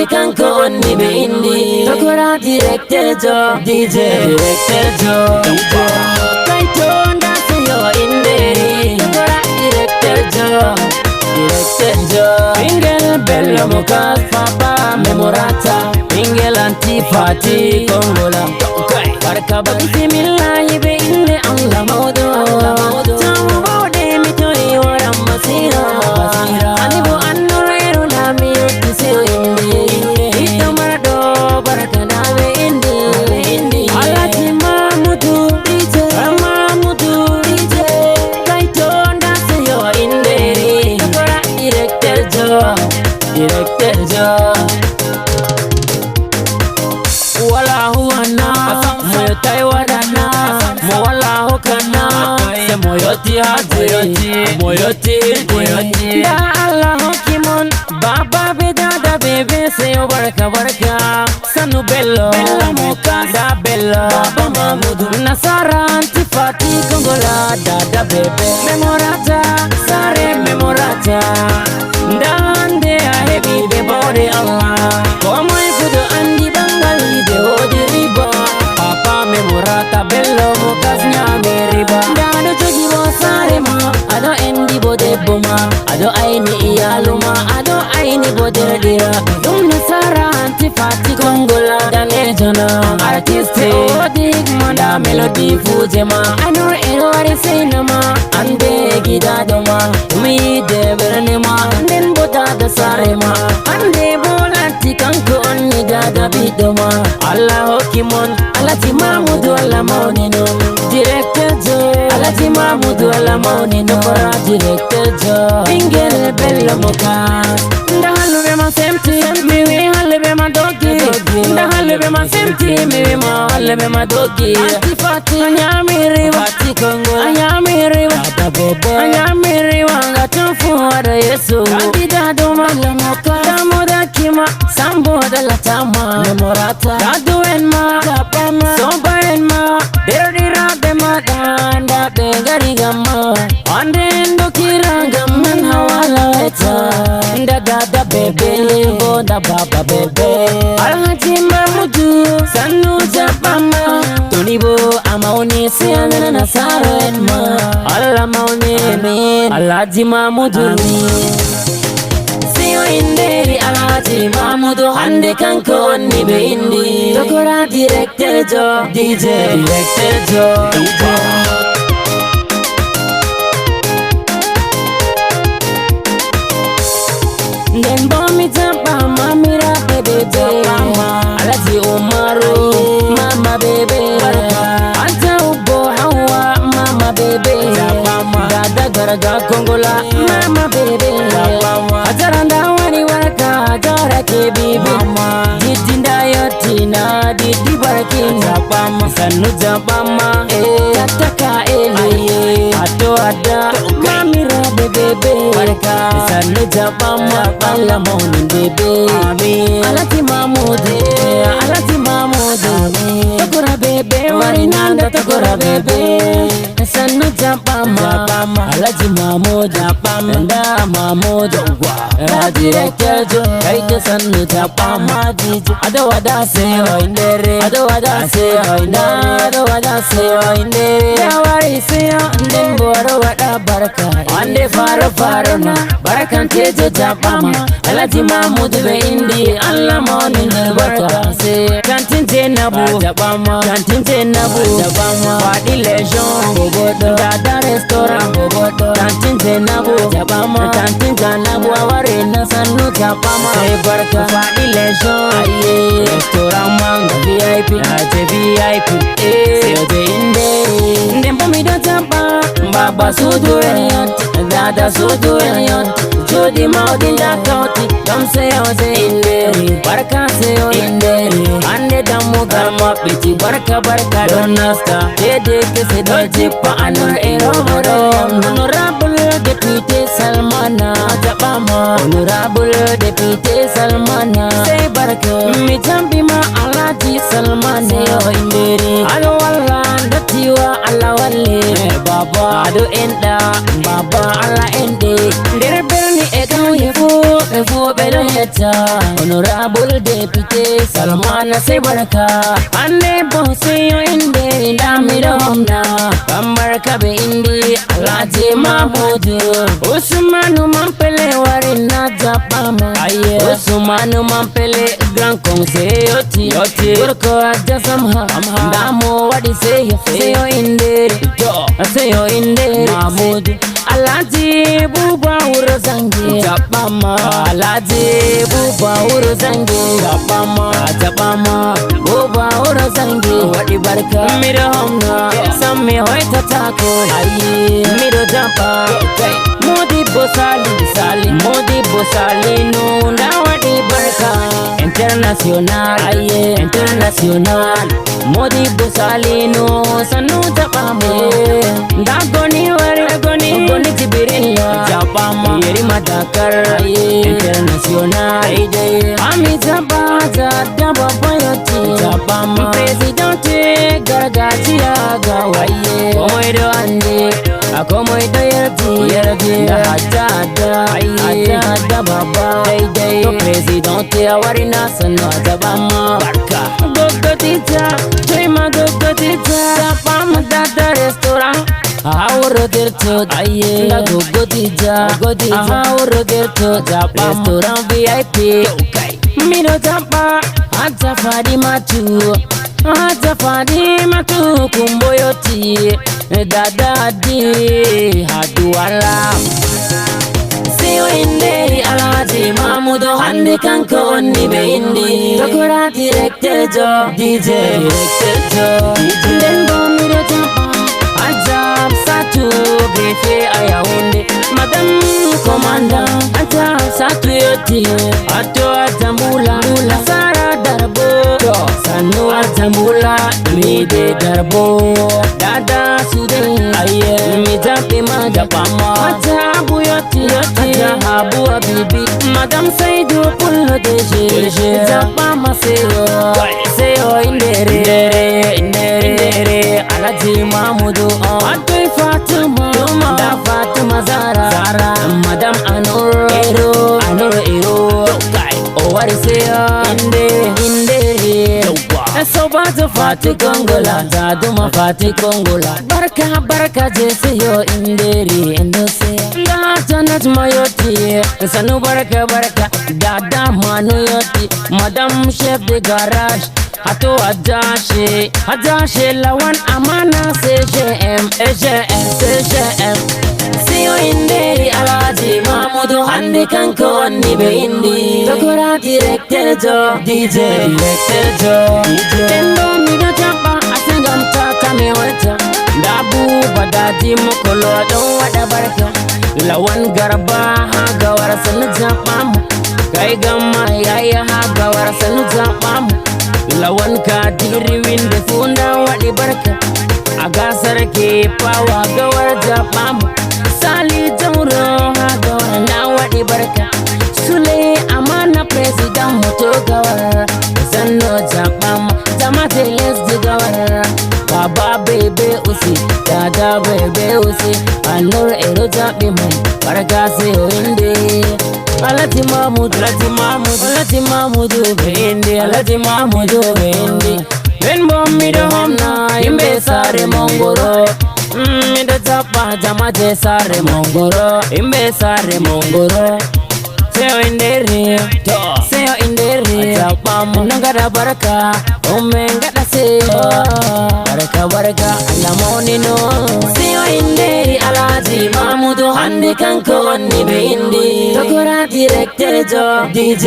hande kanko onni be indi Tokora director jo DJ director jo Kaito ndase yo Inderi Tokora director jo Ingel Bello Mokass Papa Memorata Ingel Antifati Kongola Barka bismillahi be inde Allah Mamoudou Tamu bode mitoi waram basira Anibu Annour Héro lami yutisiyo indi Ito marado barka nabe indi Alhaji Mamoudou Mamoudou Kaito ndase yo Inderi Tokora director jo Wala huwana moyotai wadana mo wala hokana se moyoti hati moyoti da Allah hokimon baba bedada bebe se barka sanu Bello Mokass da Bello baba Mamoudou Nasara Antifati Kongola da bebe memorata sare memorata ndande ahebi be bode Allah komo ikudo andi bangali de odiriba papa memorata Bello Mokass nyameriba ndado jogi bo sare ma ado endi bode boma ado aini iyaluma ado aini bode dira dum Nasara Antifati Kongola dane jona artiste odig manda melody fujema Annour Héro ari sinema ande gida doma mi de bernema nden bota da sarema ande bolati kanko onni da bidoma Allah hokimon Alhaji Mamoudou Allah maunino director jo Alhaji Mamoudou Allah maunino para director jo Ingel Bello Mokass ndahalube ma semti mi halube ma dogi ndahalube ma semti mi ma halube ma dogi Antifati nyamiri wati Kongo nyamiri wata bebe nyamiri wanga tufu ada Yesu kandida do Bello Mokass damoda kima sambo da latama memorata dadu enma kapama soba enma derdira bema danda begari gamma ande ndo kiranga man hawala weta da bebe bo da baba bebe Alhaji Mamoudou sanu japama tonibo amaoni siana Nasara enma Allah maoni min Alhaji Mamoudou Inderi Alhaji Mamoudou hande kanko onni be indi Tokora director jo DJ director jo Nden bomi jamba mamira bebe Alhaji Umaru mama bebe Anta ubo hawa mama bebe Dada garaga Kongola mama bebe Ajaranda wani waraka ajara ke bibi Jidinda yotina didi barakin Sanu jabama Kataka eli Ado ada mamira bebe Sanu jabama Allah maunin bebe Alhaji Mamoudou Tokora bebe warinanda tokora bebe Sanu jabama Alhaji Mamoudou Nda Mamoudou director jo kaito sanu jabama DJ ado wada se o Inderi ado wada se o Inderi ado wada se o Inderi yawari se o nden boro wada barka ande faro na barakan tejo jabama Alhaji Mamoudou be indi Allah maunin barka se kantin jenabu jabama wadi legion gogodo dada restaurant gogodo kantin jenabu jabama kantin janabu aware na sanu jabama sai barka wadi legion aye restaurant manga VIP aje VIP sai de Inderi ndembo mi do jabba baba sudu elliot dada sudu elliot jodi maudin da kauti dam se oze Inderi barka se o Inderi ande damu garma biti barka don nasta dede kese do jipa Annour Héro honorable deputy Salmana jabama honorable deputy Salmana say barka mi jambi ma Alhaji Salmana o Inderi alo walla ndatiwa Allah walle baba ado enda baba Allah ende der berni e kauye fu bedo senator, honorable deputy, Salman sai barka. Anne bosse yo Inderi da mi domna. Barka be indi Alhaji Mamoudou. Usmanu mampele wari na japama. Usmanu mampele grand conseil yoti. Burko ajasamha. Damo wadi seyo Inderi. Seyo Inderi. Mamoudou. Alhaji buba urozangi japama. Alhaji buba urozangi japama. Buba urozangi wadi barka. Mirahomna sammi hoita tako. Miro japa Modi Bosali nunda wadi barka. International Modi Bosali no sanu japama. Dagoni Goni Tibirilla Japama Yeri Madakar International Ami Zabaza Daba Bayoti Japama Presidente Gargatia Gawaye Komoido Andi Akomoido Yerdi Hajada Baba Presidente Awarina Sano Jabama Barka Gogotita Chima Gogotita Japama Dada Restaurant Ahuro gerto na gogotija ahuro gerto japa restaurant VIP miro japa aja fadi matu kumboyoti dada di haduala seyo Inderi Alhaji Mamoudou hande kanko onni be indi tokora director jo DJ Dembo miro japa Ajab satu grefe ayaunde Madam Commander Ajab satu yoti Ato ajambula Sara darbo Sanu ajambula Mide darbo Dada sude Mijapi majapama Ajabu yoti Ajabu abibi Madam Saidu pullo deje Japama seyo Inderi Alhaji Mamoudou Adoi Fatima Da Fatima Zara Madam Annour Héro Owari seyo Inderi Sobazo Fati Kongola Zaduma Fati Kongola Barka seyo Inderi Endose Janat Mayoti Sanu barka Dada Manu Yoti Madam Chef de Garage Hato Adashe Lawan Amana CGM Seyo Inderi Alhaji Mamoudou hande kanko onni be indi tokora director jo DJ Tendo mido japa asengam tata me wata Dabu badadi mokolo don wada barka Lawan garba haga warasanu japamu Kai gamma yaya haga warasanu japamu Lawan kadiri winde funda wadi barka Agasar ke pawa gawar japamu Sali Jauro haga warana wadi barka Sule amana president moto gawar Zanno japamu Jamate lesdi gawar Baba bebe usi Dada bebe usi Annour Héro jabi man Barka seyo Inderi Alhaji Mamoudou be indi Alhaji Mamoudou be indi Ben bommi do homna imbe sare mongoro Mido japa jamate sare mongoro imbe sare mongoro Seyo Inderi Japam nangada barka ngada seyo barka alamoni no Seyo Inderi Alhaji Mamoudou hande kanko onni be indi tokora director jo DJ